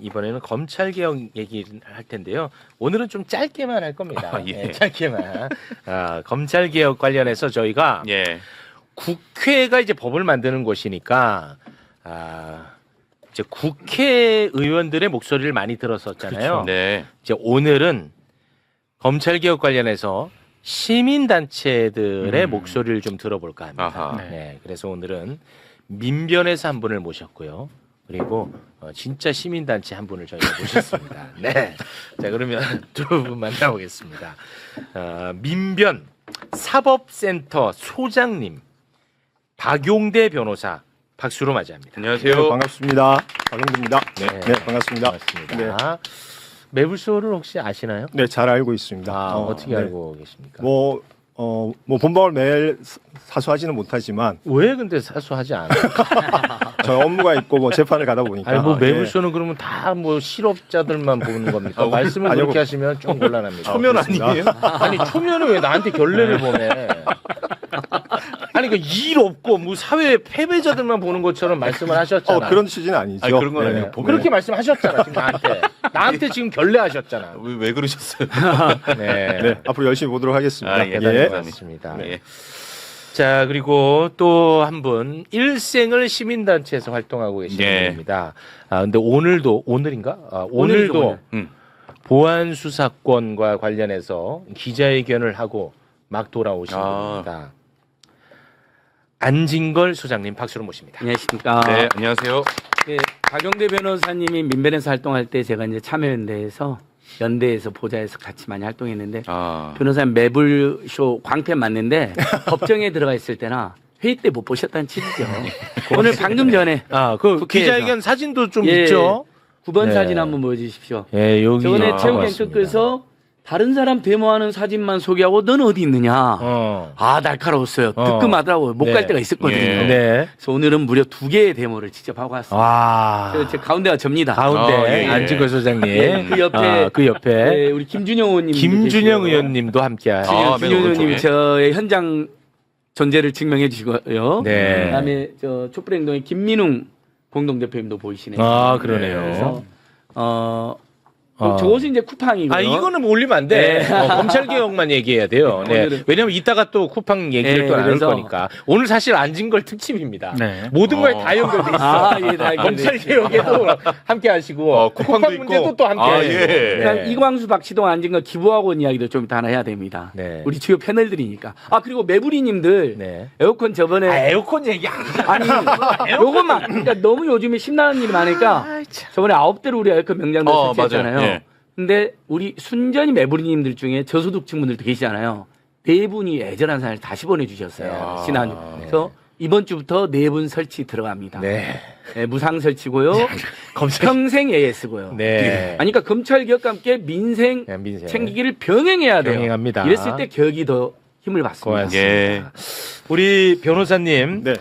이번에는 검찰 개혁 얘기를 할 텐데요. 오늘은 좀 짧게만 할 겁니다. 예. 네, 짧게만. 검찰 개혁 관련해서 저희가 국회가 이제 법을 만드는 곳이니까 이제 국회의원들의 목소리를 많이 들었었잖아요. 그렇죠. 네. 이제 오늘은 검찰 개혁 관련해서 시민단체들의 목소리를 좀 들어볼까 합니다. 아하. 네, 그래서 오늘은 민변에서 한 분을 모셨고요. 그리고 진짜 시민단체 한 분을 저희가 모셨습니다. 네. 자, 그러면 두 분 만나보겠습니다. 민변 사법센터 소장님 박용대 변호사 박수로 맞이합니다. 안녕하세요. 네, 반갑습니다. 박용대입니다. 네, 반갑습니다. 반갑습니다. 매불쇼를 혹시 아시나요? 네, 잘 알고 있습니다. 어떻게 네. 알고 계십니까? 뭐 본방을 매일 사수하지는 못하지만 왜 근데 사수하지 않아요? 저 업무가 있고 뭐 재판을 가다 보니까 아니 뭐 네. 매불쇼는 그러면 다 뭐 실업자들만 보는 겁니까? 말씀을 아니요. 그렇게 하시면 좀 곤란합니다. 초면 아니에요? 아니 초면은 왜 나한테 결례를 보내? 아니 그 일 없고 뭐 사회 패배자들만 보는 것처럼 말씀을 하셨잖아. 그런 취지는 아니죠. 아니, 그런 건 네. 아니에요. 그렇게 말씀하셨잖아 지금 나한테 지금 결례하셨잖아. 왜 그러셨어요? 네, 네, 앞으로 열심히 보도록 하겠습니다. 예. 예. 맞습니다. 네. 자, 그리고 또 한 분 일생을 시민단체에서 활동하고 계시는 네. 분입니다. 근데 오늘인가? 오늘도 오늘. 보안 수사권과 관련해서 기자회견을 하고 막 돌아오신 분입니다. 안진걸 소장님 박수로 모십니다. 안녕하십니까. 네, 안녕하세요. 네, 박용대 변호사님이 민변에서 활동할 때 제가 이제 참여연대에서 연대에서 보좌에서 같이 많이 활동했는데 변호사님 매불쇼 광팬 맞는데 법정에 들어가 있을 때나 회의 때 못 보셨다는 취지죠. 오늘 방금 전에 그 국회에서. 기자회견 사진도 좀 예, 있죠? 9번 네. 사진 한번 보여주십시오. 예, 여기 저번에 체육관 맞습니다. 끝에서 다른 사람 데모하는 사진만 소개하고 너는 어디 있느냐. 날카로웠어요. 뜨끔하더라고요. 못 갈 네. 때가 있었거든요. 예. 네. 그래서 오늘은 무려 2개의 데모를 직접 하고 왔습니다. 와. 제 가운데가 접니다. 가운데 예. 안진걸 소장님. 네, 그 옆에 네, 우리 김준영 의원님. 김준영 의원님도 함께. 김준영 맨 오른쪽에. 의원님 저의 현장 존재를 증명해 주시고요. 네. 그다음에 저 촛불행동의 김민웅 공동대표님도 보이시네요. 그러네요. 그래서 저것이 이제 쿠팡이고요. 이거는 올리면 안 돼. 네. 검찰 개혁만 얘기해야 돼요. 네. 오늘은- 왜냐면 이따가 또 쿠팡 얘기를 네, 또 나눌 그래서- 거니까. 오늘 사실 안진걸 특집입니다. 네. 모든 거에 다 연결돼 있어. 예, 다 검찰 개혁에도 함께 하시고 쿠팡도 쿠팡 문제도 있고. 또 함께. 아, 예. 그러니까 이광수 박시동 안진걸 기부학원 이야기도 좀 이따 하나 해야 됩니다. 네. 우리 주요 패널들이니까. 그리고 매부리님들 네. 에어컨 저번에 에어컨 얘기. 아니 요것만 그러니까 너무 요즘에 신나는 일이 많으니까 저번에 9대로 우리 에어컨 명장들 설치했잖아요. 맞아요. 예. 근데 우리 순전히 매부리님들 중에 저소득층 분들도 계시잖아요. 네 분이 애절한 사연을 다시 보내주셨어요. 지난주. 그래서 이번 주부터 네 분 설치 들어갑니다. 네. 네, 무상 설치고요. 검찰. 평생 예예쓰고요. 네. 아니 그러니까 검찰 개혁과 함께 민생 네, 민생. 챙기기를 병행해야 돼요. 병행합니다. 이랬을 때 개혁이 더 힘을 받습니다. 고맙습니다. 예. 우리 변호사님 네.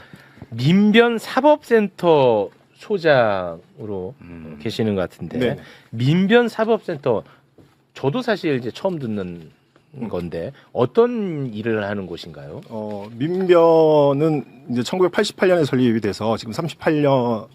민변 사법센터 소장으로 계시는 것 같은데 네. 민변 사법센터 저도 사실 이제 처음 듣는 건데 어떤 일을 하는 곳인가요? 민변은 이제 1988년에 설립이 돼서 지금 38년의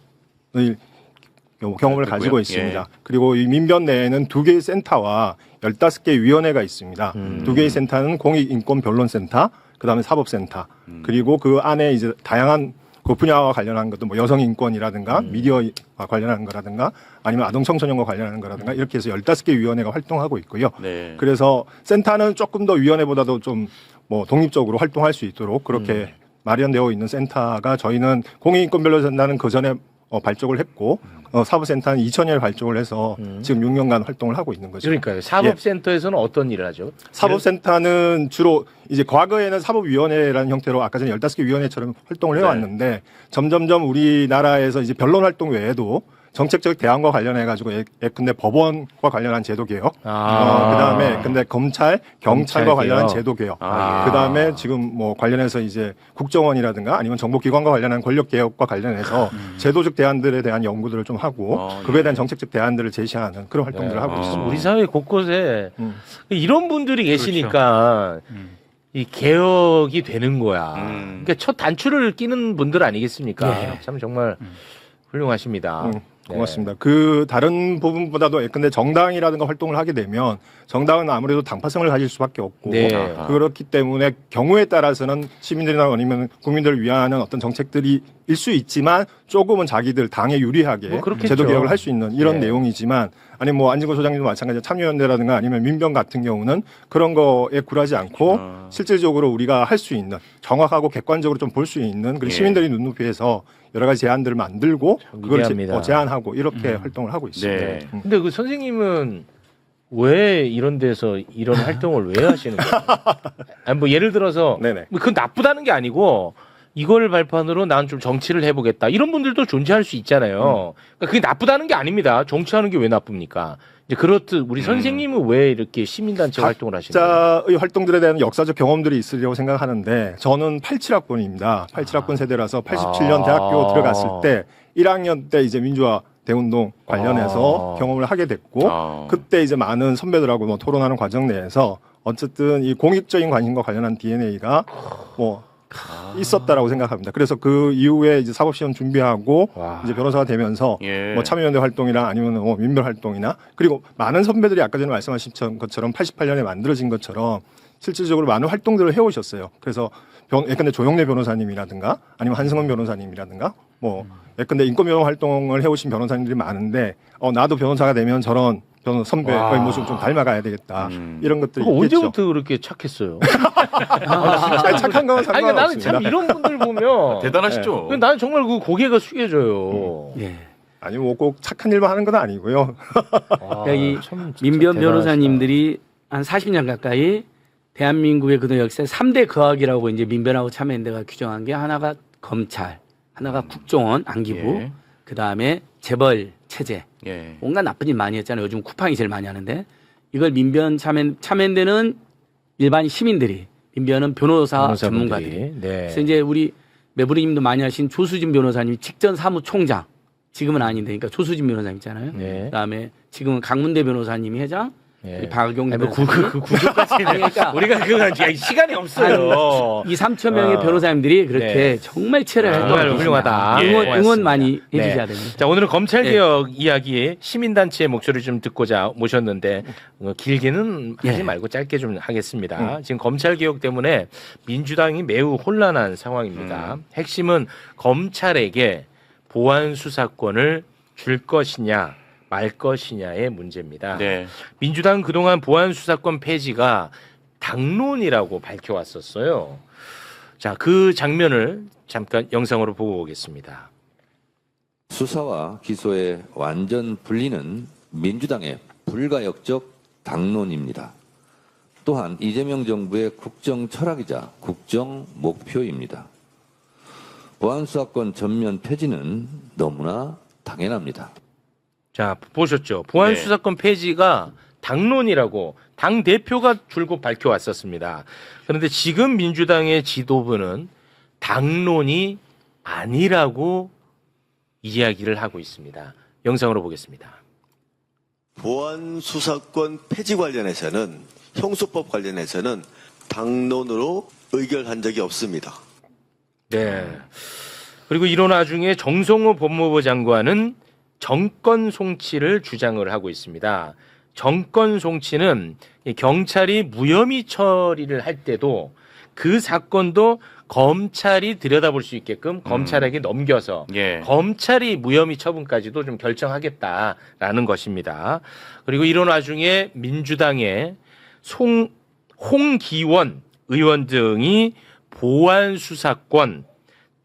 경험을 가지고 있습니다. 예. 그리고 이 민변 내에는 2개의 센터와 15개 위원회가 있습니다. 2개의 센터는 공익인권변론센터, 그다음에 사법센터, 그리고 그 안에 이제 다양한 그 분야와 관련한 것도 뭐 여성 인권이라든가 미디어와 관련한 거라든가 아니면 아동 청소년과 관련한 거라든가 이렇게 해서 15개 위원회가 활동하고 있고요. 네. 그래서 센터는 조금 더 위원회보다도 좀 뭐 독립적으로 활동할 수 있도록 그렇게 마련되어 있는 센터가 저희는 공익인권변론센터는 그 전에 발족을 했고 사법센터는 2000년에 발족을 해서 지금 6년간 활동을 하고 있는 거죠. 그러니까요. 사법센터에서는 어떤 일을 하죠? 사법센터는 주로 이제 과거에는 사법위원회라는 형태로 아까 전에 15개 위원회처럼 활동을 해왔는데 점점점 우리나라에서 이제 변론 활동 외에도 정책적 대안과 관련해가지고 예컨대 법원과 관련한 제도 개혁, 그다음에 근데 검찰, 경찰과 관련한 개혁. 제도 개혁, 예. 그다음에 지금 뭐 관련해서 이제 국정원이라든가 아니면 정보기관과 관련한 권력 개혁과 관련해서 제도적 대안들에 대한 연구들을 좀 하고 그거에 대한 정책적 대안들을 제시하는 그런 활동들을 하고 있습니다. 우리 사회 곳곳에 이런 분들이 계시니까 이 개혁이 되는 거야. 그러니까 첫 단추를 끼는 분들 아니겠습니까? 참 정말 훌륭하십니다. 고맙습니다. 그 다른 부분보다도 근데 정당이라든가 활동을 하게 되면 정당은 아무래도 당파성을 가질 수밖에 없고 네. 그렇기 때문에 경우에 따라서는 시민들이나 아니면 국민들을 위한 어떤 정책들이 일 수 있지만 조금은 자기들 당에 유리하게 뭐 그렇겠죠. 제도 개혁을 할 수 있는 이런 네. 내용이지만 아니 뭐 안진걸 소장님도 마찬가지로 참여연대라든가 아니면 민변 같은 경우는 그런 거에 굴하지 않고 실질적으로 우리가 할 수 있는 정확하고 객관적으로 좀 볼 수 있는 그리고 시민들이 눈높이에서 여러 가지 제안들을 만들고 그걸 위대합니다. 제안하고 이렇게 활동을 하고 있습니다. 네. 근데 그 선생님은 왜 이런 데서 이런 활동을 왜 하시는 거예요? 아니 뭐 예를 들어서 네네. 뭐 그건 나쁘다는 게 아니고 이걸 발판으로 난 좀 정치를 해보겠다 이런 분들도 존재할 수 있잖아요. 그러니까 그게 나쁘다는 게 아닙니다. 정치하는 게 왜 나쁩니까? 이제 그렇듯 우리 선생님은 왜 이렇게 시민단체 활동을 하시는 거예요? 각자의 활동들에 대한 역사적 경험들이 있으리라고 생각하는데 저는 87학번입니다. 87학번 세대라서 87년 대학교 들어갔을 때 1학년 때 이제 민주화 대운동 관련해서 경험을 하게 됐고 그때 이제 많은 선배들하고 뭐 토론하는 과정 내에서 어쨌든 이 공익적인 관심과 관련한 DNA가 뭐 있었다라고 생각합니다. 그래서 그 이후에 이제 사법시험 준비하고 이제 변호사가 되면서 예. 뭐 참여연대 활동이나 아니면 뭐 민변 활동이나 그리고 많은 선배들이 아까 전에 말씀하신 것처럼 88년에 만들어진 것처럼 실질적으로 많은 활동들을 해오셨어요. 그래서 예컨대 조영래 변호사님이라든가 아니면 한승원 변호사님이라든가 뭐 예컨대 인권변호 활동을 해오신 변호사님들이 많은데 나도 변호사가 되면 저런 선배의 모습을 좀 닮아가야 되겠다 이런 것들이 있겠죠. 언제부터 그렇게 착했어요? 아니, 착한 건 아니, 그러니까 나는 상관없습니다. 참 이런 분들 보면 대단하시죠? 근데 나는 정말 그 고개가 숙여져요. 예. 아니 뭐 꼭 착한 일만 하는 건 아니고요. 여기 참 진짜 민변 대단하시다. 변호사님들이 한 40년 가까이 대한민국의 그동 역사에 3대 거학이라고 이제 민변하고 참여연대가 규정한 게 하나가 검찰, 하나가 국정원, 안기부, 예. 그 다음에 재벌 체제. 예. 온갖 나쁜 일 많이 했잖아요. 요즘 쿠팡이 제일 많이 하는데 이걸 민변 참여연대는 일반 시민들이, 민변은 변호사 변호사분들이. 전문가들이. 네. 그래서 이제 우리 매부리님도 많이 하신 조수진 변호사님이 직전 사무총장, 지금은 아닌데, 그러니까 조수진 변호사님 있잖아요. 네. 그다음에 지금은 강문대 변호사님이 회장, 네. 박용대 아니, 뭐 변호사님. 그 구조까지는 그러니까 우리가 그건 시간이 없어요. 이 3천 명의 변호사님들이 그렇게 네. 정말 치열하게 정말 활동을 훌륭하다. 했습니다. 예. 응원 고맙습니다. 많이 네. 해주셔야 됩니다. 자, 오늘은 검찰개혁 이야기 시민단체의 목소리를 좀 듣고자 모셨는데 길게는 하지 예. 말고 짧게 좀 하겠습니다. 지금 검찰개혁 때문에 민주당이 매우 혼란한 상황입니다. 핵심은 검찰에게 보안 수사권을 줄 것이냐 말 것이냐의 문제입니다. 네. 민주당은 그동안 보안 수사권 폐지가 당론이라고 밝혀왔었어요. 자, 그 장면을 잠깐 영상으로 보고 오겠습니다. 수사와 기소의 완전 분리는 민주당의 불가역적 당론입니다. 또한 이재명 정부의 국정 철학이자 국정 목표입니다. 보안수사권 전면 폐지는 너무나 당연합니다. 자, 보셨죠? 보안 네. 수사권 폐지가 당론이라고 당 대표가 줄곧 밝혀왔었습니다. 그런데 지금 민주당의 지도부는 당론이 아니라고 이야기를 하고 있습니다. 영상으로 보겠습니다. 보안 수사권 폐지 관련해서는 형소법 관련해서는 당론으로 의결한 적이 없습니다. 네. 그리고 이런 와중에 정성호 법무부 장관은 정권 송치를 주장을 하고 있습니다. 정권 송치는 이 경찰이 무혐의 처리를 할 때도 그 사건도 검찰이 들여다볼 수 있게끔 검찰에게 넘겨서 예. 검찰이 무혐의 처분까지도 좀 결정하겠다라는 것입니다. 그리고 이런 와중에 민주당의 홍기원 의원 등이 보안 수사권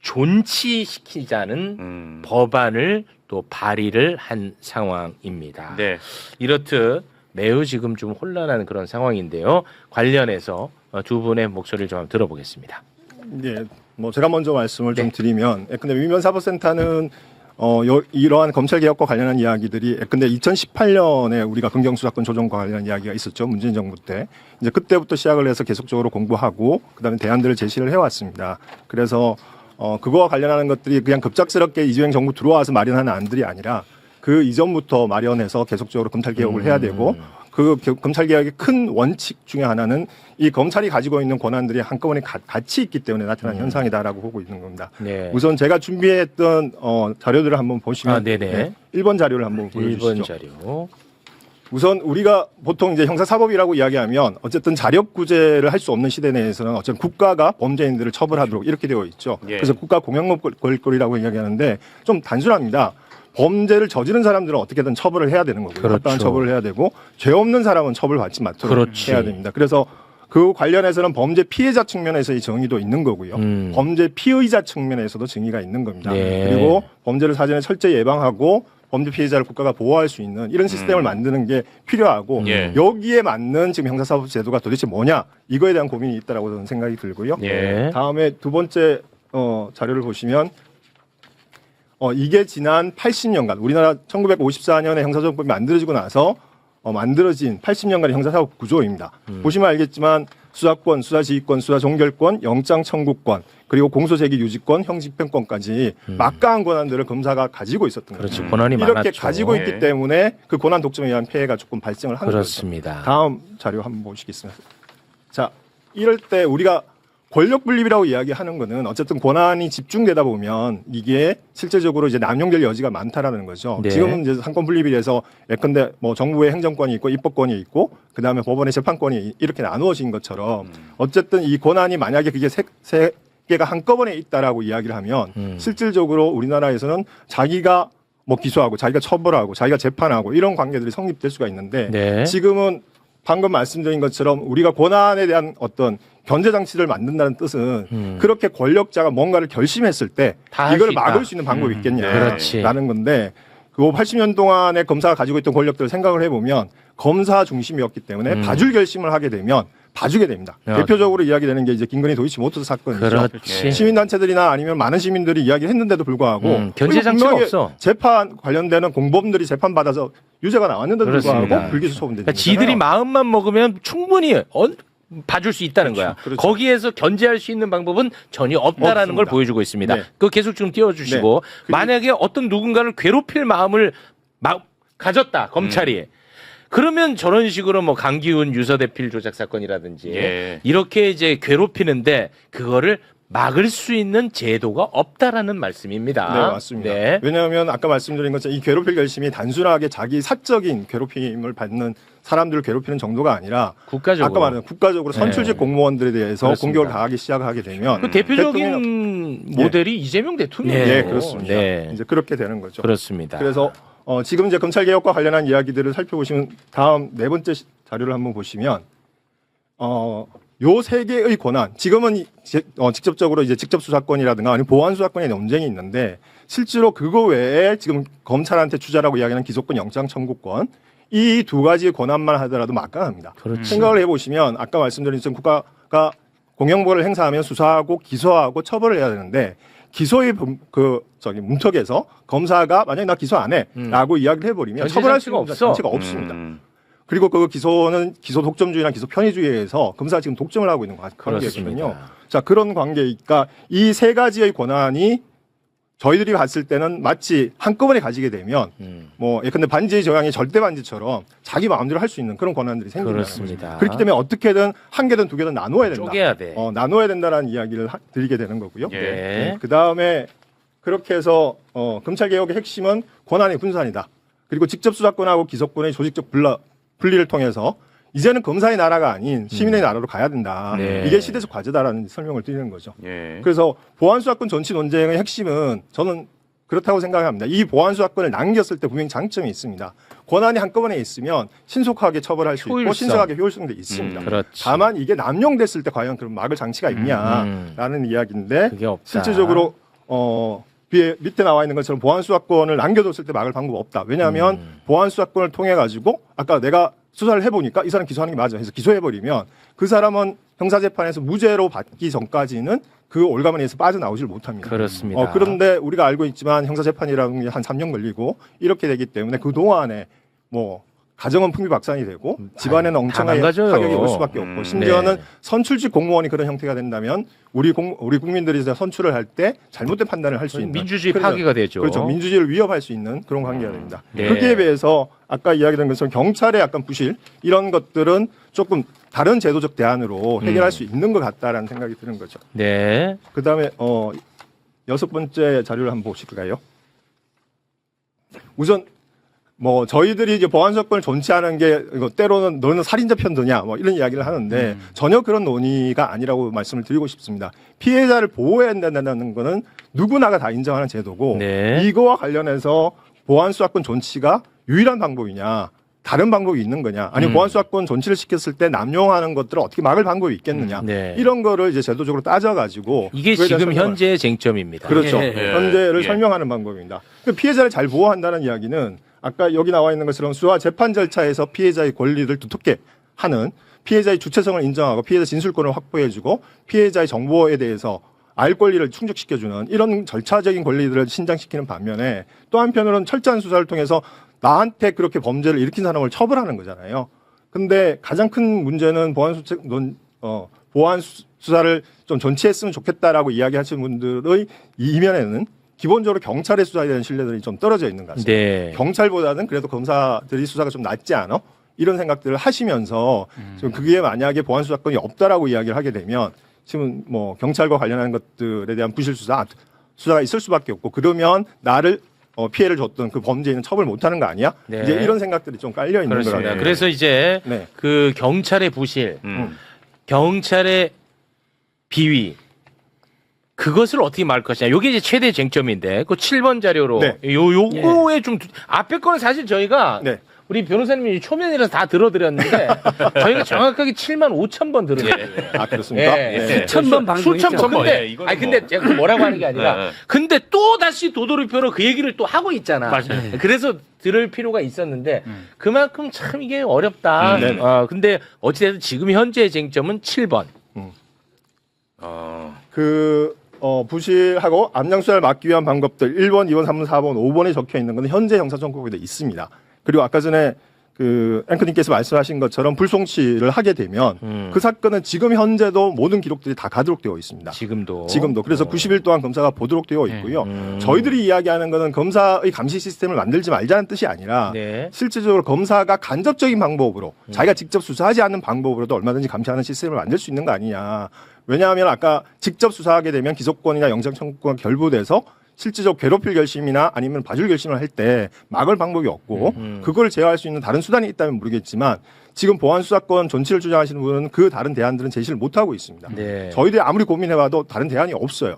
존치시키자는 법안을 또 발의를 한 상황입니다. 네. 이렇듯 매우 지금 좀 혼란한 그런 상황인데요. 관련해서 두 분의 목소리를 좀 한번 들어보겠습니다. 예, 뭐 제가 먼저 말씀을 네. 좀 드리면, 근데 민변사법센터는 이러한 검찰 개혁과 관련한 이야기들이, 근데 2018년에 우리가 검경수사권 조정과 관련한 이야기가 있었죠. 문재인 정부 때. 이제 그때부터 시작을 해서 계속적으로 공부하고 그다음에 대안들을 제시를 해왔습니다. 그래서 그거와 관련하는 것들이 그냥 급작스럽게 이재명 정부 들어와서 마련하는 안들이 아니라 그 이전부터 마련해서 계속적으로 검찰 개혁을 해야 되고 그 검찰 개혁의 큰 원칙 중에 하나는 이 검찰이 가지고 있는 권한들이 한꺼번에 같이 있기 때문에 나타난 현상이다라고 보고 있는 겁니다. 네. 우선 제가 준비했던 자료들을 한번 보시면 네네. 1번 자료를 한번 1번 보여주시죠. 자료. 우선 우리가 보통 이제 형사사법이라고 이야기하면 어쨌든 자력구제를 할 수 없는 시대 내에서는 어쨌든 국가가 범죄인들을 처벌하도록 이렇게 되어 있죠. 예. 그래서 국가 공약권이라고 이야기하는데 좀 단순합니다. 범죄를 저지른 사람들은 어떻게든 처벌을 해야 되는 거고요. 그렇죠. 합당한 처벌을 해야 되고 죄 없는 사람은 처벌받지 않도록 그렇지. 해야 됩니다. 그래서 그 관련해서는 범죄 피해자 측면에서의 정의도 있는 거고요. 범죄 피의자 측면에서도 정의가 있는 겁니다. 네. 그리고 범죄를 사전에 철저히 예방하고 범죄 피해자를 국가가 보호할 수 있는 이런 시스템을 만드는 게 필요하고 예. 여기에 맞는 지금 형사사법 제도가 도대체 뭐냐 이거에 대한 고민이 있다라고 저는 생각이 들고요. 예. 다음에 두 번째 자료를 보시면 이게 지난 80년간 우리나라 1954년에 형사소송법이 만들어지고 나서 만들어진 80년간의 형사사법 구조입니다. 보시면 알겠지만 수사권, 수사지휘권, 수사종결권, 영장청구권, 그리고 공소제기 유지권, 형집행권까지 막강한 권한들을 검사가 가지고 있었던 거죠. 그렇지. 권한이 이렇게 많았죠. 가지고 네. 있기 때문에 그 권한 독점에 의한 폐해가 조금 발생을 한 거죠. 그렇습니다. 다음 자료 한번 보시겠습니다. 자, 이럴 때 우리가 권력 분립이라고 이야기하는 거는 어쨌든 권한이 집중되다 보면 이게 실제적으로 이제 남용될 여지가 많다라는 거죠. 네. 지금은 이제 상권 분립이 돼서 예컨대 뭐 정부의 행정권이 있고 입법권이 있고 그다음에 법원의 재판권이 이렇게 나누어진 것처럼 어쨌든 이 권한이 만약에 그게 세 개가 한꺼번에 있다라고 이야기를 하면 실질적으로 우리나라에서는 자기가 뭐 기소하고 자기가 처벌하고 자기가 재판하고 이런 관계들이 성립될 수가 있는데 네. 지금은 방금 말씀드린 것처럼 우리가 권한에 대한 어떤 견제 장치를 만든다는 뜻은 그렇게 권력자가 뭔가를 결심했을 때 다할 이걸 수 있다. 막을 수 있는 방법이 네. 그렇지. 있겠냐라는 건데 그 80년 동안에 검사가 가지고 있던 권력들을 생각을 해보면 검사 중심이었기 때문에 봐줄 결심을 하게 되면 봐주게 됩니다. 야. 대표적으로 이야기되는 게 이제 김건희 도이치모터스 사건이죠. 그렇지. 시민단체들이나 아니면 많은 시민들이 이야기를 했는데도 불구하고 견제 장치가 분명하게 없어. 재판 관련되는 공범들이 재판 받아서 유죄가 나왔는데도 그렇습니다. 불구하고 불기소 처분되는 그러니까 지들이 마음만 먹으면 충분히 봐줄 수 있다는 거야. 그렇죠. 거기에서 견제할 수 있는 방법은 전혀 없다라는 없습니다. 걸 보여주고 있습니다. 네. 그거 계속 좀 띄워주시고 네. 만약에 어떤 누군가를 괴롭힐 마음을 가졌다 검찰이. 그러면 저런 식으로 뭐 강기훈 유서대필 조작 사건이라든지 예. 이렇게 이제 괴롭히는데 그거를 막을 수 있는 제도가 없다라는 말씀입니다. 네, 맞습니다. 네. 왜냐하면 아까 말씀드린 것처럼 이 괴롭힐 결심이 단순하게 자기 사적인 괴롭힘을 받는 사람들을 괴롭히는 정도가 아니라 국가적으로. 아까 말한 국가적으로 선출직 네. 공무원들에 대해서 그렇습니다. 공격을 가하기 시작하게 되면 그 대표적인 모델이 이재명 대통령이에요. 네, 그렇습니다. 네. 이제 그렇게 되는 거죠. 그렇습니다. 그래서 지금 이제 검찰 개혁과 관련한 이야기들을 살펴보시면 다음 네 번째 자료를 한번 보시면 요 세 개의 권한 지금은 직접적으로 이제 직접 수사권이라든가 아니면 보완 수사권의 논쟁이 있는데 실제로 그거 외에 지금 검찰한테 주자라고 이야기하는 기소권, 영장 청구권 이 두 가지의 권한만 하더라도 막강합니다. 그렇지. 생각을 해보시면 아까 말씀드린 것처럼 국가가 공영보를 행사하면 수사하고 기소하고 처벌을 해야 되는데 기소의 문턱에서 검사가 만약에 나 기소 안 해라고 이야기를 해버리면 견제 처벌할 수 장치가 있는 없어. 장치가 없습니다. 그리고 그 기소는 기소 독점주의나 기소 편의주의에서 검사가 지금 독점을 하고 있는 관계거든요. 그렇습니다. 자, 그런 관계니까 이 세 가지의 권한이 저희들이 봤을 때는 마치 한꺼번에 가지게 되면 뭐 예컨대 반지의 제왕이 절대 반지처럼 자기 마음대로 할 수 있는 그런 권한들이 생긴다는 그렇습니다. 거죠. 그렇기 때문에 어떻게든 한 개든 두 개든 나눠야 된다. 쪼개야 돼. 나눠야 된다라는 이야기를 드리게 되는 거고요. 네. 그 다음에 그렇게 해서 검찰 개혁의 핵심은 권한의 분산이다. 그리고 직접 수사권하고 기소권의 조직적 분리를 통해서 이제는 검사의 나라가 아닌 시민의 나라로 가야 된다. 네. 이게 시대적 과제다라는 설명을 드리는 거죠. 예. 그래서 보안수사권 전치 논쟁의 핵심은 저는 그렇다고 생각합니다. 이 보안수사권을 남겼을 때 분명히 장점이 있습니다. 권한이 한꺼번에 있으면 신속하게 처벌할 수 있고 효율성. 신속하게 효율성도 있습니다. 그렇지. 다만 이게 남용됐을 때 과연 그런 막을 장치가 있냐라는 이야기인데 그게 없다. 실질적으로 밑에 나와 있는 것처럼 보안수사권을 남겨뒀을 때 막을 방법 없다. 왜냐하면 보안수사권을 통해 가지고 아까 내가 수사를 해보니까 이 사람 기소하는 게 맞아 해서 기소해버리면 그 사람은 형사재판에서 무죄로 받기 전까지는 그 올가문에서 빠져나오질 못합니다. 그렇습니다. 그런데 우리가 알고 있지만 형사재판이라는 게 한 3년 걸리고 이렇게 되기 때문에 그동안에 뭐 가정은 풍비박산이 되고 집안에는 엉청한 가져요. 타격이 올 수밖에 없고 심지어는 네. 선출직 공무원이 그런 형태가 된다면 우리 국민들이 선출을 할 때 잘못된 판단을 할 수 있는 민주주의 그러죠. 파괴가 되죠. 그렇죠. 민주주의를 위협할 수 있는 그런 관계가 됩니다. 네. 거기에 비해서 아까 이야기된 것처럼 경찰의 약간 부실 이런 것들은 조금 다른 제도적 대안으로 해결할 수 있는 것 같다라는 생각이 드는 거죠. 네. 그다음에 6번째 자료를 한번 보실까요? 우선 뭐 저희들이 이제 보안 사건을 존치하는 게 이거 때로는 너는 살인자 편드냐 뭐 이런 이야기를 하는데 전혀 그런 논의가 아니라고 말씀을 드리고 싶습니다. 피해자를 보호해야 된다는 거는 누구나가 다 인정하는 제도고 네. 이거와 관련해서 보안 수사권 존치가 유일한 방법이냐 다른 방법이 있는 거냐 아니면 보안 수사권 존치를 시켰을 때 남용하는 것들을 어떻게 막을 방법이 있겠느냐 네. 이런 거를 이제 제도적으로 따져가지고 이게 그거에 대한 지금 설명을 현재의 쟁점입니다. 그렇죠. 예. 현재를 설명하는 방법입니다. 피해자를 잘 보호한다는 이야기는 아까 여기 나와 있는 것처럼 수사 재판 절차에서 피해자의 권리를 두텁게 하는 피해자의 주체성을 인정하고 피해자 진술권을 확보해주고 피해자의 정보에 대해서 알 권리를 충족시켜주는 이런 절차적인 권리들을 신장시키는 반면에 또 한편으로는 철저한 수사를 통해서 나한테 그렇게 범죄를 일으킨 사람을 처벌하는 거잖아요. 근데 가장 큰 문제는 보안 수사를 좀 존치했으면 좋겠다라고 이야기하시는 분들의 이면에는 기본적으로 경찰의 수사에 대한 신뢰들이 좀 떨어져 있는 것 같습니다. 네. 경찰보다는 그래도 검사들이 수사가 좀 낫지 않아? 이런 생각들을 하시면서 지금 그게 만약에 보안 수사권이 없다라고 이야기를 하게 되면 지금 뭐 경찰과 관련한 것들에 대한 부실 수사가 있을 수밖에 없고 그러면 나를 피해를 줬던 그 범죄인은 처벌 못하는 거 아니야? 네. 이제 이런 생각들이 좀 깔려 있는 그렇습니다. 거라요. 그래서 이제 네. 그 경찰의 부실, 경찰의 비위 그것을 어떻게 막을 것이냐. 이게 이제 최대 쟁점인데 그 7번 자료로 네. 요거에 좀 앞에 거는 사실 저희가 네. 우리 변호사님이 초면이라서 다 들어드렸는데 저희가 정확하게 7만 5천 번 들었어요. 아 그렇습니까? 예, 예. 네. 수천 번 방송했죠. 수천 번. 근데 예, 이거는 아니 근데 제가 뭐라고 하는 게 아니라 네. 근데 또 다시 도돌이표로 그 얘기를 또 하고 있잖아. 맞아요. 그래서 들을 필요가 있었는데 그만큼 참 이게 어렵다. 네네. 근데 어찌됐든 지금 현재의 쟁점은 7번. 부실하고 암양수사를 막기 위한 방법들 1번, 2번, 3번, 4번, 5번에 적혀 있는 것은 현재 형사청구법에도 있습니다. 그리고 아까 전에 그 앵커님께서 말씀하신 것처럼 불송치를 하게 되면 그 사건은 지금 현재도 모든 기록들이 다 가도록되어 있습니다. 지금도. 그래서 90일 동안 검사가 보도록 되어 있고요. 저희들이 이야기하는 것은 검사의 감시 시스템을 만들지 말자는 뜻이 아니라 네. 실질적으로 검사가 간접적인 방법으로 자기가 직접 수사하지 않는 방법으로도 얼마든지 감시하는 시스템을 만들 수 있는 거 아니냐. 왜냐하면 아까 직접 수사하게 되면 기소권이나 영장 청구권이 결부돼서 실질적 괴롭힐 결심이나 아니면 봐줄 결심을 할 때 막을 방법이 없고 그걸 제어할 수 있는 다른 수단이 있다면 모르겠지만 지금 보안 수사권 존치를 주장하시는 분은 그 다른 대안들은 제시를 못하고 있습니다. 네. 저희들이 아무리 고민해봐도 다른 대안이 없어요.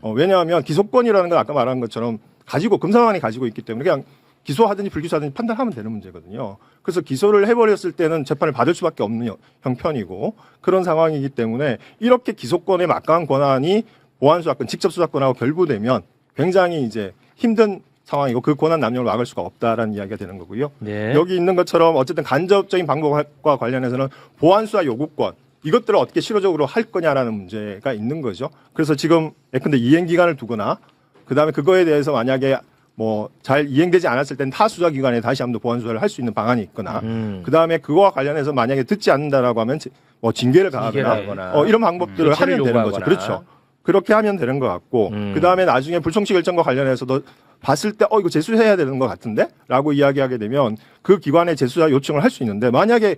왜냐하면 기소권이라는 건 아까 말한 것처럼 검사만이 가지고 있기 때문에 그냥 기소하든지 불기소하든지 판단하면 되는 문제거든요. 그래서 기소를 해버렸을 때는 재판을 받을 수밖에 없는 형편이고 그런 상황이기 때문에 이렇게 기소권의 막강한 권한이 보안 수사권, 직접 수사권하고 결부되면 굉장히 이제 힘든 상황이고 그 권한 남용을 막을 수가 없다라는 이야기가 되는 거고요. 네. 여기 있는 것처럼 어쨌든 간접적인 방법과 관련해서는 보안 수사 요구권 이것들을 어떻게 실효적으로 할 거냐라는 문제가 있는 거죠. 그래서 지금 예컨대 이행 기간을 두거나 그다음에 그거에 대해서 만약에 뭐 잘 이행되지 않았을 때는 타 수사 기관에 다시 한번 보안 수사를 할 수 있는 방안이 있거나 그다음에 그거와 관련해서 만약에 듣지 않는다라고 하면 뭐 징계를 가하거나 하거나. 이런 방법들을 조치를 하면 되는 거죠. 요구하거나. 그렇죠. 그렇게 하면 되는 것 같고 그다음에 나중에 불송치 결정과 관련해서도 봤을 때 이거 재수해야 되는 것 같은데 라고 이야기하게 되면 그 기관에 재수사 요청을 할 수 있는데 만약에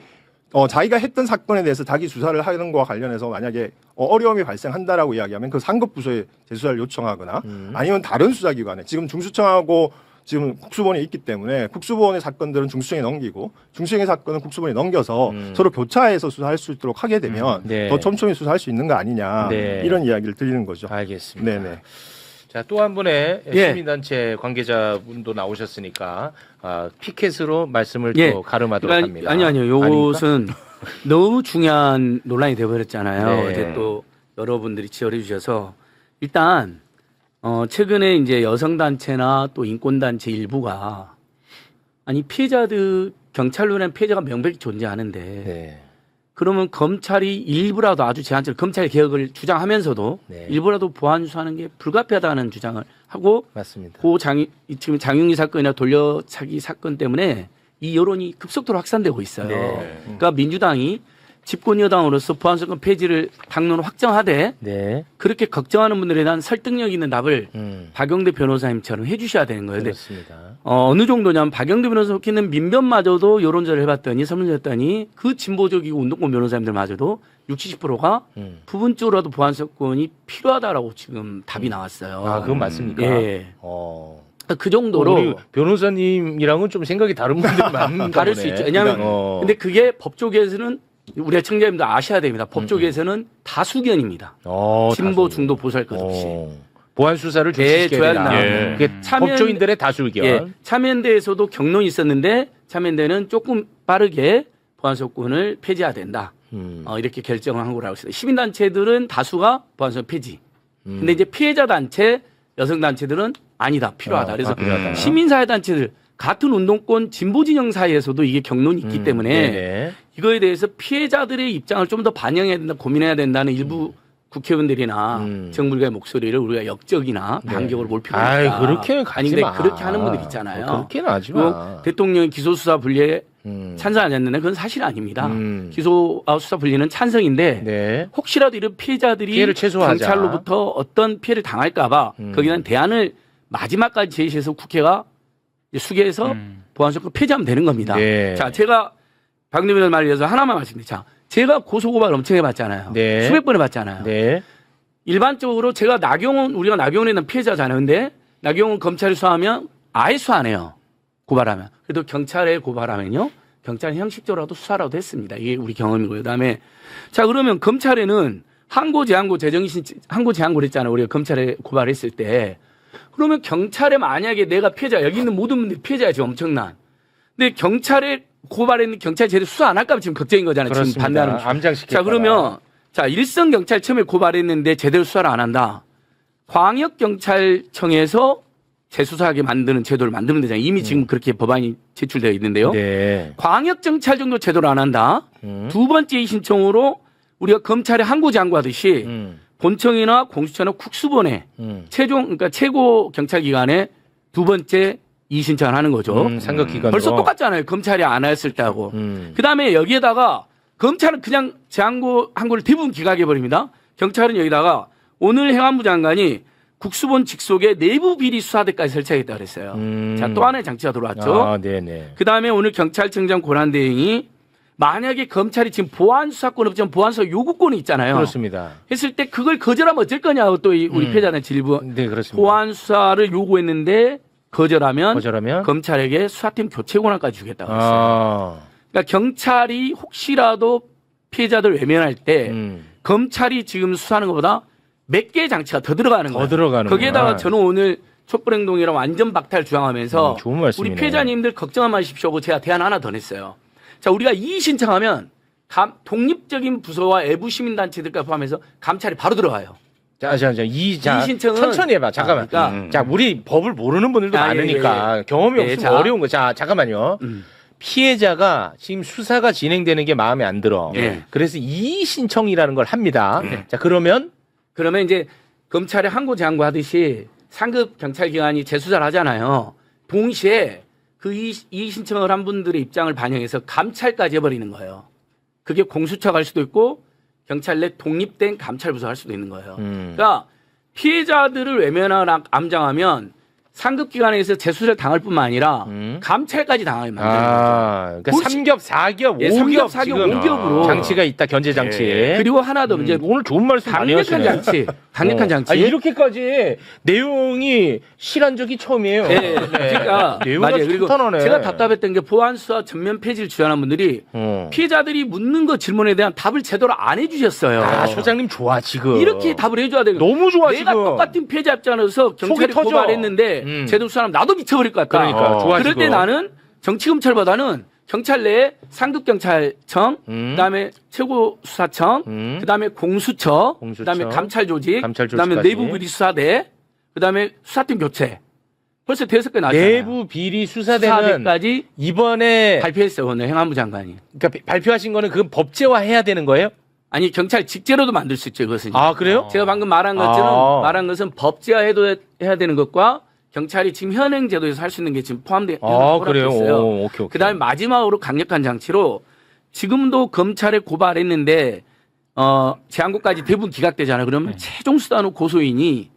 자기가 했던 사건에 대해서 자기 수사를 하는 거와 관련해서 만약에 어려움이 발생한다라고 이야기하면 그 상급 부서에 재수사를 요청하거나 아니면 다른 수사기관에 지금 중수청하고 지금 국수본이 있기 때문에 국수본의 사건들은 중수청에 넘기고 중수청의 사건은 국수본에 넘겨서 서로 교차해서 수사할 수 있도록 하게 되면 네. 더 촘촘히 수사할 수 있는 거 아니냐 네. 이런 이야기를 드리는 거죠. 알겠습니다. 네네. 자, 또 한 분의 예. 시민단체 관계자분도 나오셨으니까 피켓으로 말씀을 예. 또 가름하도록 그러니까 합니다. 아니요. 요것은 너무 중요한 논란이 되어버렸잖아요. 네. 어제 또 여러분들이 지원해 주셔서 일단 최근에 이제 여성단체나 또 인권단체 일부가 아니 피해자들 경찰로 인한 피해자가 명백히 존재하는데 네. 그러면 검찰이 일부라도 아주 제한적으로 검찰 개혁을 주장하면서도 네. 일부라도 보안 수사하는 게 불가피하다는 주장을 하고 맞습니다. 지금 장윤기 사건이나 돌려차기 사건 때문에 이 여론이 급속도로 확산되고 있어요. 네. 그러니까 민주당이 집권 여당으로서 보안수사권 폐지를 당론을 확정하되 네. 그렇게 걱정하는 분들에 대한 설득력 있는 답을 음. 박영대 변호사님처럼 해주셔야 되는 거예요. 근데 그렇습니다. 어느 정도냐면 박영대 변호사 속해 있는 민변마저도 여론조사를 해봤더니 설문조사했더니 그 진보적이고 운동권 변호사님들마저도 60~70%가 부분적으로라도 보안수사권이 필요하다라고 지금 답이 나왔어요. 아, 그건 맞습니까? 예. 그 정도로 우리 변호사님이랑은 좀 생각이 다른 분들이 많은가 다를 보네. 수 있죠. 왜냐하면 근데 그게 법조계에서는 우리 청자님도 아셔야 됩니다. 법조계에서는 다수견입니다. 진보, 중도, 보수할 것 없이. 보안 수사를 예, 중시시켜야 줘야 된다. 된다. 그게 법조인들의 다수 의견. 예, 참여연대에서도 경론이 있었는데 참여연대는 조금 빠르게 보안수사권을 폐지해야 된다. 이렇게 결정을 한 거라고 알고 있습니다. 시민단체들은 다수가 보안수사권 폐지. 근데 이제 피해자 단체, 여성 단체들은 아니다, 필요하다. 그래서 필요하다. 시민사회 단체들 같은 운동권 진보 진영 사이에서도 이게 경론이 있기 때문에 네네. 이거에 대해서 피해자들의 입장을 좀 더 반영해야 된다, 고민해야 된다는 일부 국회의원들이나 정부의 목소리를 우리가 역적이나 반격으로 몰 필요가 있다. 그렇게는 가지 아니 근데 마. 그렇게 하는 분들 있잖아요. 그렇게는 하지 그리고 마. 대통령이 기소수사 분리에 찬성하지 않는데 그건 사실 아닙니다. 기소수사 분리는 찬성인데 네. 혹시라도 이런 피해자들이 피해를 최소화하자. 경찰로부터 어떤 피해를 당할까봐 거기에 대한 대안을 마지막까지 제시해서 국회가 수계해서 보안수사권 폐지하면 되는 겁니다. 네. 자, 제가 박노면 말을 위해서 하나만 말씀드립니다. 자, 제가 고소고발 엄청 해봤잖아요. 네. 수백 번 해봤잖아요. 네. 일반적으로 제가 우리가 나경원에 대한 피해자잖아요. 근데 나경원 검찰이 수사하면 아예 수사 안 해요. 고발하면. 그래도 경찰에 고발하면요. 경찰은 형식적으로라도 수사라도 했습니다. 이게 우리 경험이고요. 그다음에 자, 그러면 검찰에는 항고 제한고를 했잖아요. 우리가 검찰에 고발했을 때. 그러면 경찰에 만약에 내가 피해자, 여기 있는 모든 분들이 피해자야, 지금 엄청난. 근데 경찰에 고발했는데 경찰이 제대로 수사 안 할까 봐 지금 걱정인 거잖아요. 그렇습니다. 지금 반대하는 거. 암장시킬까 자, 그러면 자, 일선 경찰 처음에 고발했는데 제대로 수사를 안 한다. 광역 경찰청에서 재수사하게 만드는 제도를 만들면 되잖아요. 이미 지금 그렇게 법안이 제출되어 있는데요. 네. 광역 경찰 정도 제대로 안 한다. 두 번째 이 신청으로 우리가 검찰에 항고 제한하듯이 본청이나 공수처나 국수본에 그러니까 최고 경찰기관에 두 번째 이 신청을 하는 거죠. 상급기관으로. 벌써 똑같잖아요. 검찰이 안 했을 때하고. 그다음에 여기에다가 검찰은 그냥 항고를 대부분 기각해 버립니다. 경찰은 여기다가 오늘 행안부 장관이 국수본 직속에 내부 비리 수사대까지 설치하겠다 그랬어요. 자, 또 하나의 장치가 들어왔죠. 아, 네네. 그다음에 오늘 경찰청장 권한대행이 만약에 검찰이 지금 보안수사권 없지만 보안수사 요구권이 있잖아요. 그렇습니다. 했을 때 그걸 거절하면 어쩔 거냐고 또 우리 피해자는 질부. 네, 그렇습니다. 보안수사를 요구했는데 거절하면 검찰에게 수사팀 교체 권한까지 주겠다고 했어요. 그러니까 경찰이 혹시라도 피해자들 외면할 때 검찰이 지금 수사하는 것보다 몇 개의 장치가 더 들어가는 거예요. 거기에다가 저는 오늘 촛불행동이랑 완전 박탈 주장하면서 좋은 말씀이네. 우리 피해자님들 걱정하지 마십시오 하고 제가 대안 하나 더 냈어요. 자, 우리가 이의 신청하면 독립적인 부서와 외부 시민단체들까지 포함해서 감찰이 바로 들어가요. 자, 이 신청은 천천히 해봐. 잠깐만. 그러니까 자, 우리 법을 모르는 분들도 많으니까 경험이 없으면 어려운 거. 자, 잠깐만요. 피해자가 지금 수사가 진행되는 게 마음에 안 들어. 그래서 이의 신청이라는 걸 합니다. 자, 그러면 이제 검찰에 항고 제한고 하듯이 상급 경찰기관이 재수사를 하잖아요. 동시에 그 이의 신청을 한 분들의 입장을 반영해서 감찰까지 해버리는 거예요. 그게 공수처가 할 수도 있고 경찰 내 독립된 감찰부서가 할 수도 있는 거예요. 그러니까 피해자들을 외면하거나 암장하면 상급기관에서 재수사를 당할 뿐만 아니라 감찰까지 당하게 만드는 거죠. 그러니까 3겹, 4겹, 5겹, 4겹, 지금 5겹으로 장치가 있다, 견제 장치. 그리고 하나 더 이제 오늘 좋은 말씀 많이 하시네. 강력한 장치. 이렇게까지 내용이 실한 적이 처음이에요. 네. 그러니까 맞아요. 그리고 탄탄하네. 제가 답답했던 게 보안수사 전면 폐지를 주장한 분들이 피해자들이 묻는 거 질문에 대한 답을 제대로 안 해주셨어요. 소장님 좋아 지금. 이렇게 답을 해줘야 되고 너무 좋아 내가 지금. 똑같은 피해자 입장에서 경찰이 고발했는데 제대로 수사하면 나도 미쳐버릴 것 같다. 그러니까 좋아 그럴 때 지금. 나는 정치검찰보다는 경찰 내에 상급경찰청, 그다음에 최고수사청, 그다음에 공수처, 그다음에 감찰조직, 그다음에 내부비리수사대, 그다음에 수사팀 교체. 벌써 5개 나왔잖아요. 내부 비리 수사대는 이번에 발표했어요. 오늘 행안부 장관이. 그러니까 발표하신 거는 그 법제화 해야 되는 거예요? 아니 경찰 직제로도 만들 수 있죠. 그것은. 아 그래요? 제가 방금 말한 것은 법제화 해야 되는 것과 경찰이 지금 현행 제도에서 할 수 있는 게 지금 포함되어 그래요. 있어요. 오, 오케이. 그다음에 마지막으로 강력한 장치로 지금도 검찰에 고발했는데 재항고까지 대부분 기각되잖아요. 그러면 최종 수단으로 고소인이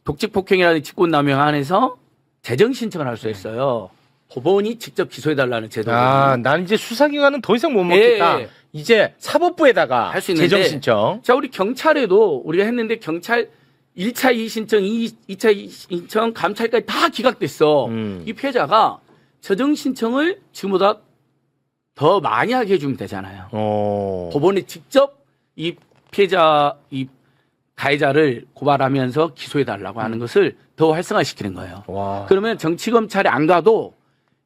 독직폭행이라든지 직권남용 안에서 재정 신청을 할 수 있어요. 법원이 직접 기소해달라는 제도거든요. 난 이제 수사기관은 더 이상 못 먹겠다. 예. 이제 사법부에다가 할수 있는데 재정 신청. 자, 우리 경찰에도 우리가 했는데 경찰 1차 이의신청, 2차 이의신청, 감찰까지 다 기각됐어. 이 피해자가 재정 신청을 지금보다 더 많이 하게 해주면 되잖아요. 법원에 직접 이 피해자, 이 가해자를 고발하면서 기소해달라고 하는 것을 더 활성화시키는 거예요. 와. 그러면 정치검찰에 안 가도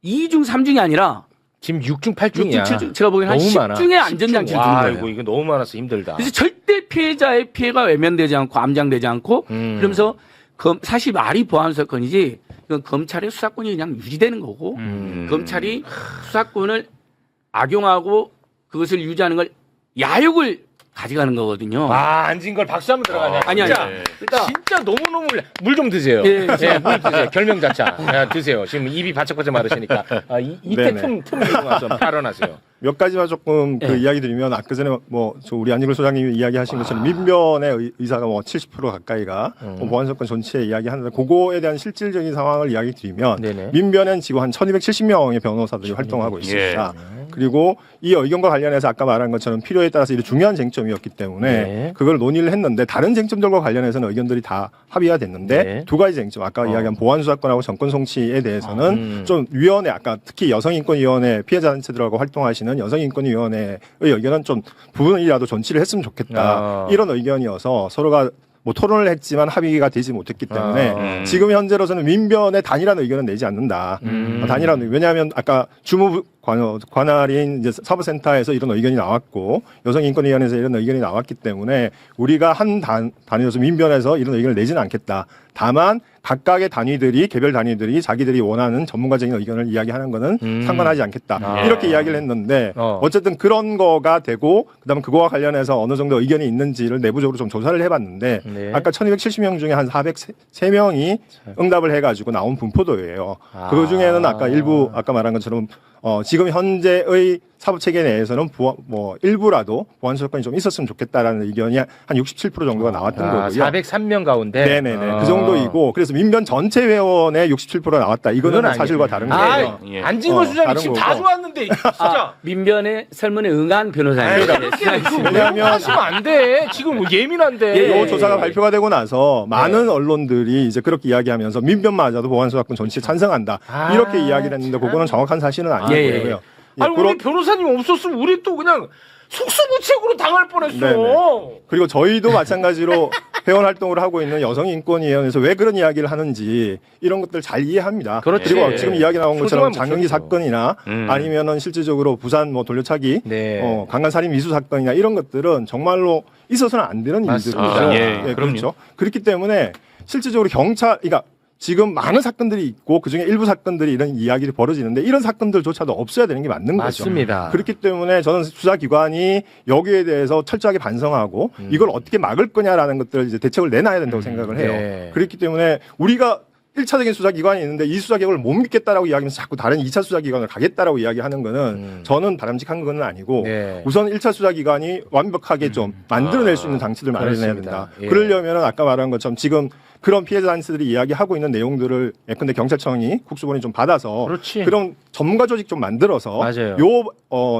2중, 3중이 아니라 지금 6중, 8중이야. 6중, 7중, 제가 보기엔 한 너무 10중의 많아. 안전장치를 두는 거예요. 이거 너무 많아서 힘들다. 그래서 절대 피해자의 피해가 외면되지 않고 암장되지 않고 그러면서 사실 말이 보안 사건이지 이건 검찰의 수사권이 그냥 유지되는 거고 검찰이 수사권을 악용하고 그것을 유지하는 걸 야욕을 가져가는 거거든요. 앉은 걸 박수 한번 들어가네. 아니, 진짜, 아니. 그러니까 진짜 너무너무 물 좀 드세요. 예, 물 드세요. 결명자차. 드세요. 지금 입이 바짝바짝 마르시니까. 이때 네네. 틈 이용해서 발언하세요. 몇 가지만 조금 그 예. 이야기 드리면 아까 전에 저 우리 안진걸 소장님이 이야기하신 것처럼 민변의 의사가 뭐 70% 가까이가 보안사건 전체에 이야기하는데 그거에 대한 실질적인 상황을 이야기 드리면 네네. 민변엔 지금 한 1270명의 변호사들이 활동하고 있습니다. 그리고 이 의견과 관련해서 아까 말한 것처럼 필요에 따라서 이게 중요한 쟁점이었기 때문에 네. 그걸 논의를 했는데 다른 쟁점들과 관련해서는 의견들이 다 합의가 됐는데 네. 두 가지 쟁점 아까 이야기한 보안수사권하고 정권 송치에 대해서는 좀 위원회 아까 특히 여성인권위원회 피해자 단체들하고 활동하시는 여성인권위원회의 의견은 좀 부분이라도 존치를 했으면 좋겠다 이런 의견이어서 서로가 뭐 토론을 했지만 합의가 되지 못했기 때문에 지금 현재로서는 민변의 단일한 의견은 내지 않는다. 단일한 왜냐하면 아까 주무 관할인 이제 사법센터에서 이런 의견이 나왔고 여성인권위원회에서 이런 의견이 나왔기 때문에 우리가 한 단위로서 민변에서 이런 의견을 내지는 않겠다. 다만 각각의 단위들이 개별 단위들이 자기들이 원하는 전문가적인 의견을 이야기하는 거는 상관하지 않겠다. 이렇게 이야기를 했는데 어쨌든 그런 거가 되고 그다음에 그거와 관련해서 어느 정도 의견이 있는지를 내부적으로 좀 조사를 해봤는데 네. 아까 1270명 중에 한 403명이 응답을 해가지고 나온 분포도예요. 그 중에는 아까 일부 아까 말한 것처럼 지금 현재의 사법 체계 내에서는 일부라도 보안 수사권이 좀 있었으면 좋겠다라는 의견이 한 67% 정도가 나왔던 거고요. 403명 가운데. 네네네. 그 정도이고 그래서 민변 전체 회원의 67%가 나왔다. 이거는 그건 사실과 다른 거예요. 안진걸 수장이 다른 지금 거고. 다 좋았는데 진짜. 민변의 설문에 응한 변호사입니다. 왜냐하면 하시면 안 돼. 지금 예민한데. 이 조사가 발표가 되고 나서 많은 언론들이 이제 그렇게 이야기하면서 민변마저도 보안 수사권 전치에 찬성한다. 이렇게 이야기를 했는데 그거는 정확한 사실은 아니고요. 예. 아니 우리 변호사님 없었으면 우리 또 그냥 속수무책으로 당할 뻔했어. 네네. 그리고 저희도 마찬가지로 회원 활동을 하고 있는 여성인권위원회에서 왜 그런 이야기를 하는지 이런 것들 잘 이해합니다. 그렇지. 그리고 지금 이야기 나온 것처럼 소중한 장영기 목소리죠. 사건이나 아니면은 실질적으로 부산 돌려차기, 네. 강간살인 미수 사건이나 이런 것들은 정말로 있어서는 안 되는 맞습니다. 일들이죠. 그렇죠. 그렇기 때문에 실질적으로 그러니까 지금 많은 사건들이 있고 그중에 일부 사건들이 이런 이야기를 벌어지는데 이런 사건들조차도 없어야 되는 게 맞는 거죠. 맞습니다. 그렇기 때문에 저는 수사기관이 여기에 대해서 철저하게 반성하고 이걸 어떻게 막을 거냐라는 것들을 이제 대책을 내놔야 된다고 생각을 해요. 네. 그렇기 때문에 우리가 1차적인 수사기관이 있는데 이 수사기관을 못 믿겠다라고 이야기하면서 자꾸 다른 2차 수사기관을 가겠다라고 이야기하는 거는 저는 바람직한 건 아니고 네. 우선 1차 수사기관이 완벽하게 좀 만들어낼 수 있는 장치를 마련해야 그렇습니다. 된다. 예. 그러려면 아까 말한 것처럼 지금 그런 피해자 단체들이 이야기하고 있는 내용들을 예컨대 경찰청이 국수본이 좀 받아서 그렇지. 그런 전문가 조직 좀 만들어서 맞아요.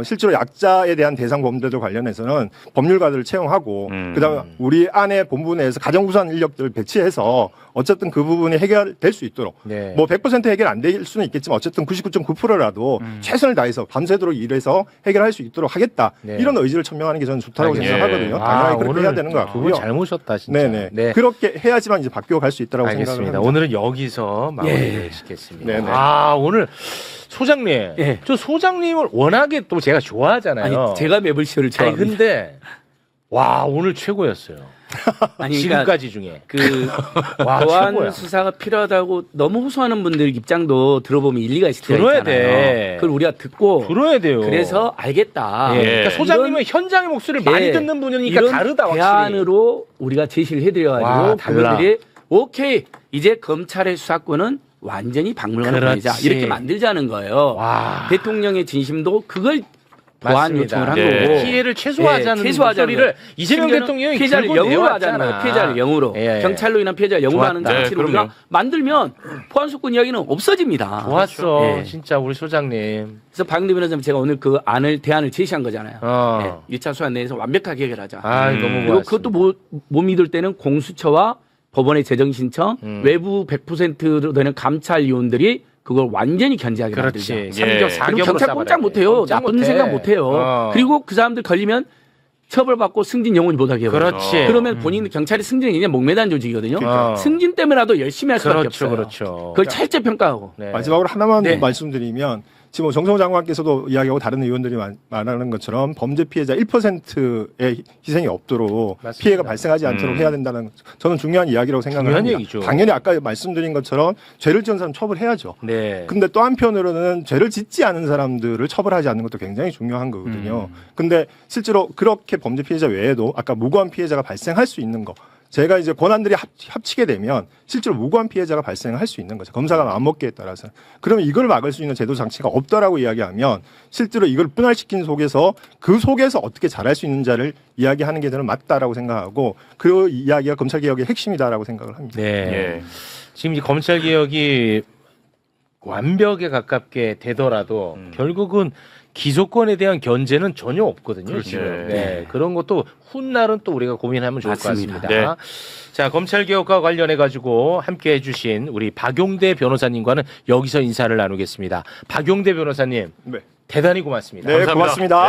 실제로 약자에 대한 대상 범죄들 관련해서는 법률가들을 채용하고 그다음에 우리 안에 본부 내에서 가장 우수한 인력들을 배치해서 어쨌든 그 부분이 해결될 수 있도록 네. 100% 해결 안 될 수는 있겠지만 어쨌든 99.9%라도 최선을 다해서 밤새도록 일해서 해결할 수 있도록 하겠다. 네. 이런 의지를 천명하는 게 저는 좋다고 알겠습니다. 생각하거든요. 당연히 그렇게 오늘 해야 되는 것 같고요. 그거 잘 모셨다 진짜. 네네. 네. 그렇게 해야지만 이제 바뀌어 갈 수 있다고 생각을 알겠습니다. 합니다. 오늘은 여기서 마무리를 짓겠습니다. 네네. 오늘 소장님, 예. 저 소장님을 워낙에 또 제가 좋아하잖아요. 아니, 제가 매블쇼를 아니 좋아합니다. 근데 와 오늘 최고였어요. 아니, 지금까지 중에. 와, 보안 최고야. 수사가 필요하다고 너무 호소하는 분들 입장도 들어보면 일리가 있을 때가 들어야 있잖아요. 돼. 그걸 우리가 듣고 들어야 돼요. 그래서 알겠다. 예. 그러니까 소장님은 이런- 현장의 목소리를 많이 예. 듣는 분이니까 이런 다르다 확실히. 대안으로 우리가 제시를 와, 해드려가지고 달라. 그분들이 오케이 이제 검찰의 수사권은 완전히 박물관을 보내자 그렇지. 이렇게 만들자는 거예요. 와. 대통령의 진심도 그걸 보완 맞습니다. 요청을 한 네. 거고 피해를 최소화하자는 최소화하자는 목소리를 거예요. 이재명 심지어는 대통령이 피해자를 들고 영으로 하자는 내왔잖아. 거예요. 피해자를 영으로 예. 경찰로 인한 피해자 영으로 하는 좋았다. 장치를 네, 우리가 그럼요. 만들면 보안수권 이야기는 없어집니다. 좋았어. 예. 진짜 우리 소장님. 그래서 박영대 변호사님 제가 오늘 그 대안을 제시한 거잖아요. 어. 예. 1차 수사 내에서 완벽하게 해결하자. 아, 너무 그리고 고맙습니다. 그것도 못 믿을 때는 공수처와 법원의 재정 신청, 외부 100%로 되는 감찰위원들이 그걸 완전히 견제하게 그렇지. 만들자. 삼격 예. 사격으로 그리고 경찰 꼼짝 못해요. 나쁜 생각 못해요. 그리고 그 사람들 걸리면 처벌받고 승진 영원히 못하게 해요. 그렇지. 그러면 본인 경찰이 승진이 그냥 목매단 조직이거든요. 어. 승진 때문에라도 열심히 할 수밖에 그렇죠, 없어요. 그렇죠. 그걸 철저히 평가하고. 네. 마지막으로 하나만 네. 말씀드리면 지금 뭐 정성호 장관께서도 이야기하고 다른 의원들이 말하는 것처럼 범죄 피해자 1%의 희생이 없도록 맞습니다. 피해가 발생하지 않도록 해야 된다는 저는 중요한 이야기라고 생각을 중요한 합니다. 얘기죠. 당연히 아까 말씀드린 것처럼 죄를 지은 사람 처벌해야죠. 네. 근데 또 한편으로는 죄를 짓지 않은 사람들을 처벌하지 않는 것도 굉장히 중요한 거거든요. 근데 실제로 그렇게 범죄 피해자 외에도 아까 무고한 피해자가 발생할 수 있는 거 제가 이제 권한들이 합치게 되면 실제로 무고한 피해자가 발생할 수 있는 거죠. 검사가 마음먹기에 따라서. 그러면 이걸 막을 수 있는 제도 장치가 없다라고 이야기하면 실제로 이걸 분할시킨 속에서 그 속에서 어떻게 잘할 수 있는지를 이야기하는 게 저는 맞다라고 생각하고 그 이야기가 검찰개혁의 핵심이다라고 생각을 합니다. 네. 예. 지금 이 검찰 개혁이 완벽에 가깝게 되더라도 결국은 기소권에 대한 견제는 전혀 없거든요. 그렇죠. 지금. 네. 그런 것도 훗날은 또 우리가 고민하면 좋을 맞습니다. 것 같습니다. 자, 검찰 개혁과 관련해 가지고 함께 해주신 우리 박용대 변호사님과는 여기서 인사를 나누겠습니다. 박용대 변호사님 네, 대단히 고맙습니다. 네 고맙습니다.